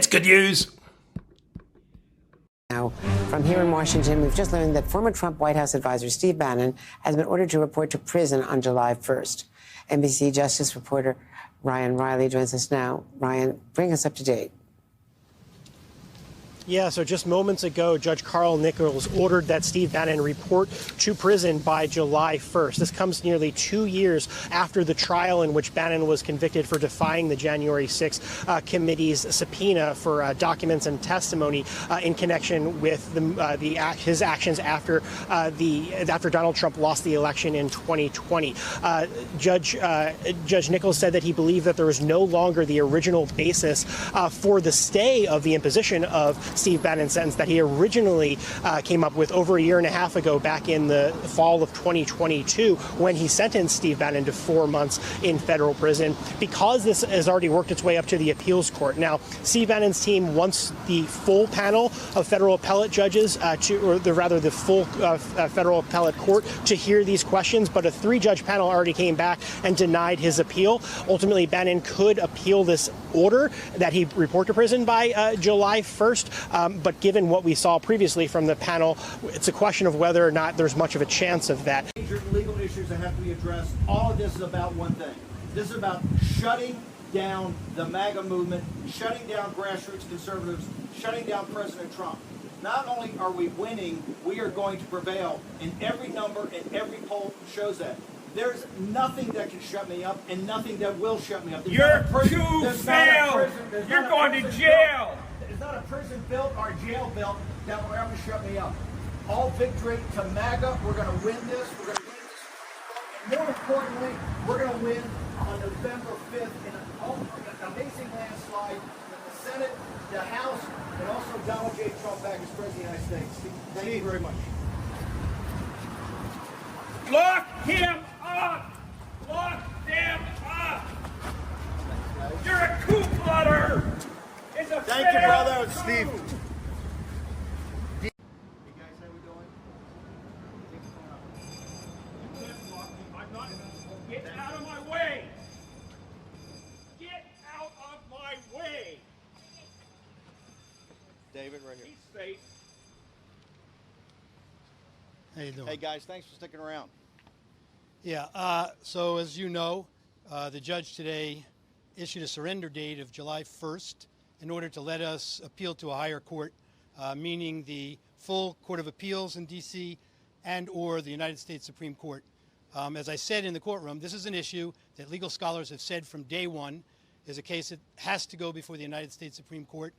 good news. Now, from here in Washington, we've just learned that former Trump White House advisor Steve Bannon has been ordered to report to prison on July 1st. NBC Justice reporter Ryan Riley joins us now. Ryan, bring us up to date. Yeah, so just moments ago, Judge Carl Nichols ordered that Steve Bannon report to prison by July 1st. This comes nearly 2 years after the trial in which Bannon was convicted for defying the January 6th committee's subpoena for documents and testimony in connection with his actions after Donald Trump lost the election in 2020. Judge Nichols said that he believed that there was no longer the original basis for the stay of the imposition of Steve Bannon's sentence that he originally came up with over a year and a half ago, back in the fall of 2022, when he sentenced Steve Bannon to 4 months in federal prison, because this has already worked its way up to the appeals court. Now, Steve Bannon's team wants the full panel of federal appellate judges the full federal appellate court to hear these questions, but a 3-judge panel already came back and denied his appeal. Ultimately, Bannon could appeal this order that he report to prison by July 1st. But given what we saw previously from the panel, it's a question of whether or not there's much of a chance of that. Major legal issues that have to be addressed. All of this is about one thing. This is about shutting down the MAGA movement, shutting down grassroots conservatives, shutting down President Trump. Not only are we winning, we are going to prevail. And every number and every poll shows that. There's nothing that can shut me up and nothing that will shut me up. You're too failed. You're going to jail. There's not a prison built or jail built that will ever shut me up. All victory to MAGA. We're going to win this. We're going to win this. And more importantly, we're going to win on November 5th in an amazing landslide in the Senate, the House, and also Donald J. Trump back as President of the United States. Thank you very much. Lock him up! Lock them up! You're a coup plotter! It's a Thank you, brother. Steve. Get out of my way! Get out of my way! David, right here. He's safe. How you doing? Hey, guys, thanks for sticking around. Yeah, so as you know, the judge today issued a surrender date of July 1st in order to let us appeal to a higher court, meaning the full Court of Appeals in D.C. and or the United States Supreme Court. As I said in the courtroom, this is an issue that legal scholars have said from day one is a case that has to go before the United States Supreme Court.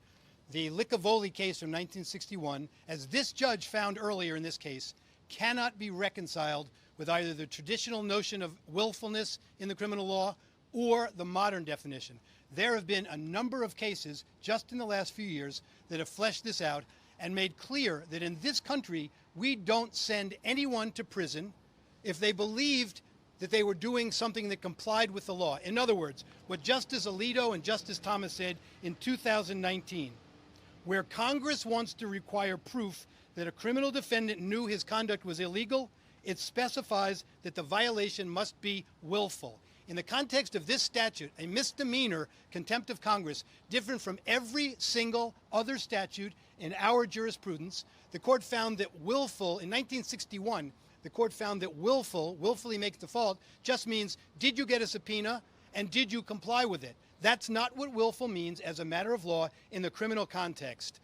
The Licavoli case from 1961, as this judge found earlier in this case, cannot be reconciled with either the traditional notion of willfulness in the criminal law or the modern definition. There have been a number of cases just in the last few years that have fleshed this out and made clear that in this country, we don't send anyone to prison if they believed that they were doing something that complied with the law. In other words, what Justice Alito and Justice Thomas said in 2019, where Congress wants to require proof that a criminal defendant knew his conduct was illegal, it specifies that the violation must be willful. In the context of this statute, a misdemeanor, contempt of Congress, different from every single other statute in our jurisprudence, the court found that willful, in 1961, the court found that willfully makes default, just means, did you get a subpoena and did you comply with it? That's not what willful means as a matter of law in the criminal context.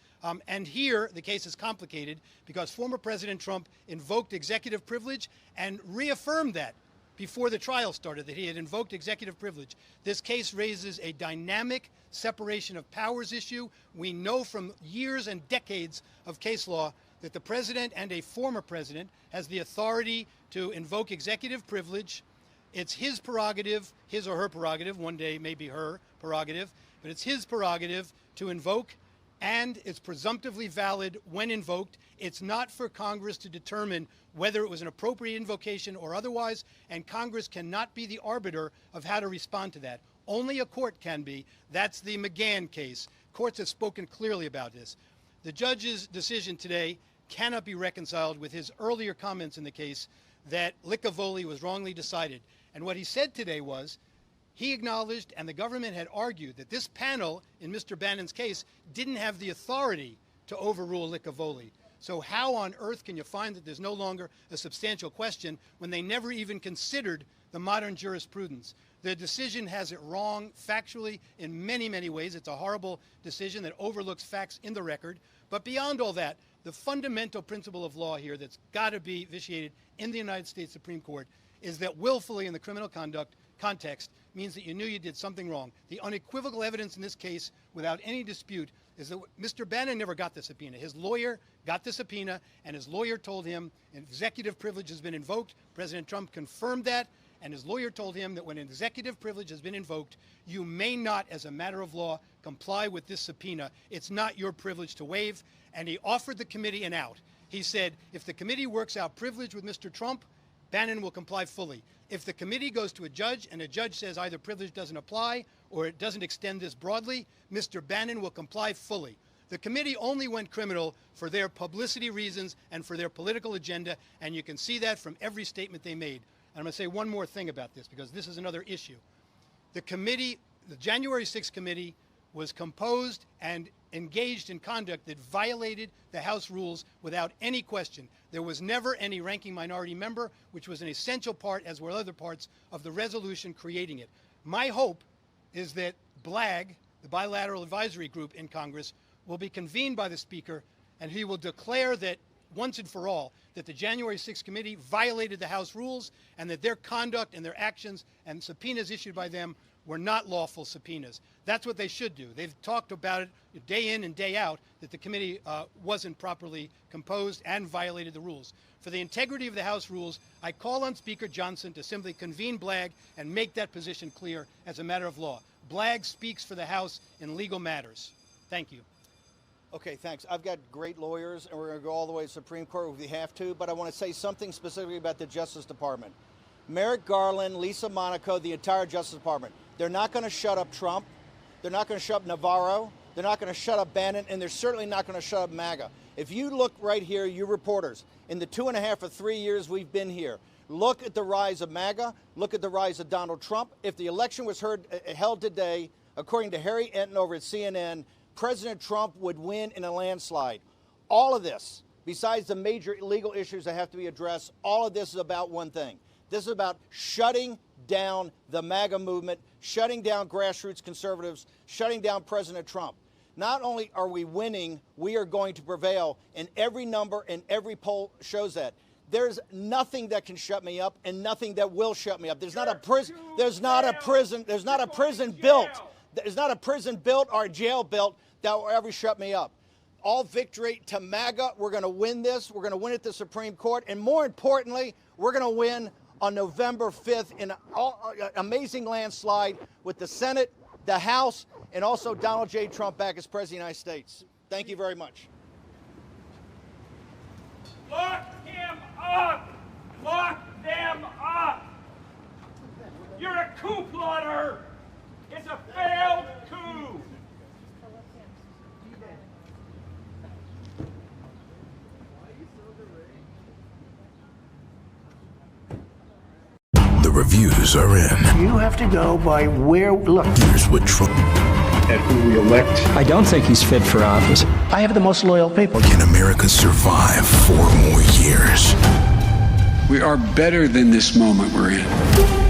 And here, the case is complicated because former President Trump invoked executive privilege and reaffirmed that before the trial started, that he had invoked executive privilege. This case raises a dynamic separation of powers issue. We know from years and decades of case law that the president and a former president has the authority to invoke executive privilege. It's his prerogative, his or her prerogative, one day maybe her prerogative, but it's his prerogative to invoke, and it's presumptively valid when invoked. It's not for Congress to determine whether it was an appropriate invocation or otherwise, and Congress cannot be the arbiter of how to respond to that. Only a court can be. That's the McGahn case. Courts have spoken clearly about this. The judge's decision today cannot be reconciled with his earlier comments in the case that Licavoli was wrongly decided. And what he said today was, He acknowledged, and the government had argued, that this panel, in Mr. Bannon's case, didn't have the authority to overrule Licavoli. So how on earth can you find that there's no longer a substantial question when they never even considered the modern jurisprudence? The decision has it wrong factually in many, many ways. It's a horrible decision that overlooks facts in the record. But beyond all that, the fundamental principle of law here that's got to be vitiated in the United States Supreme Court is that willfully in the criminal conduct context means that you knew you did something wrong. The unequivocal evidence in this case, without any dispute, is that Mr. Bannon never got the subpoena. His lawyer got the subpoena, and his lawyer told him executive privilege has been invoked. President Trump confirmed that, and his lawyer told him that when an executive privilege has been invoked, you may not, as a matter of law, comply with this subpoena. It's not your privilege to waive, and he offered the committee an out. He said, if the committee works out privilege with Mr. Trump, Bannon will comply fully. If the committee goes to a judge and a judge says either privilege doesn't apply or it doesn't extend this broadly, Mr. Bannon will comply fully. The committee only went criminal for their publicity reasons and for their political agenda, and you can see that from every statement they made. And I'm going to say one more thing about this, because this is another issue. The committee, the January 6th committee, was composed and engaged in conduct that violated the House rules without any question. There was never any ranking minority member, which was an essential part, as were other parts, of the resolution creating it. My hope is that BLAG, the Bilateral Advisory Group in Congress, will be convened by the Speaker, and he will declare that, once and for all, that the January 6th committee violated the House rules and that their conduct and their actions and subpoenas issued by them were not lawful subpoenas. That's what they should do. They've talked about it day in and day out, that the committee wasn't properly composed and violated the rules. For the integrity of the House rules, I call on Speaker Johnson to simply convene BLAG and make that position clear as a matter of law. BLAG speaks for the House in legal matters. Thank you. Okay, thanks. I've got great lawyers, and we're going to go all the way to the Supreme Court if we have to, but I want to say something specifically about the Justice Department. Merrick Garland, Lisa Monaco, the entire Justice Department, they're not going to shut up Trump. They're not going to shut up Navarro. They're not going to shut up Bannon, and they're certainly not going to shut up MAGA. If you look right here, you reporters, in the 2.5 or 3 years we've been here, look at the rise of MAGA, look at the rise of Donald Trump. If the election was held today, according to Harry Enton over at CNN, President Trump would win in a landslide. All of this, besides the major legal issues that have to be addressed, all of this is about one thing. This is about shutting down the MAGA movement, shutting down grassroots conservatives, shutting down President Trump. Not only are we winning, we are going to prevail, and every number and every poll shows that. There's nothing that can shut me up and nothing that will shut me up. There's not a prison built or a jail built that will ever shut me up. All victory to MAGA. We're going to win this. We're going to win at the Supreme Court. And more importantly, we're going to win on November 5th in an amazing landslide with the Senate, the House, and also Donald J. Trump back as President of the United States. Thank you very much. Lock him up! Lock them up! You're a coup plotter! It's a failed coup! The reviews are in. You have to go by where, look. Here's what Trump and who we elect. I don't think he's fit for office. I have the most loyal people. Can America survive 4 more years? We are better than this moment we're in.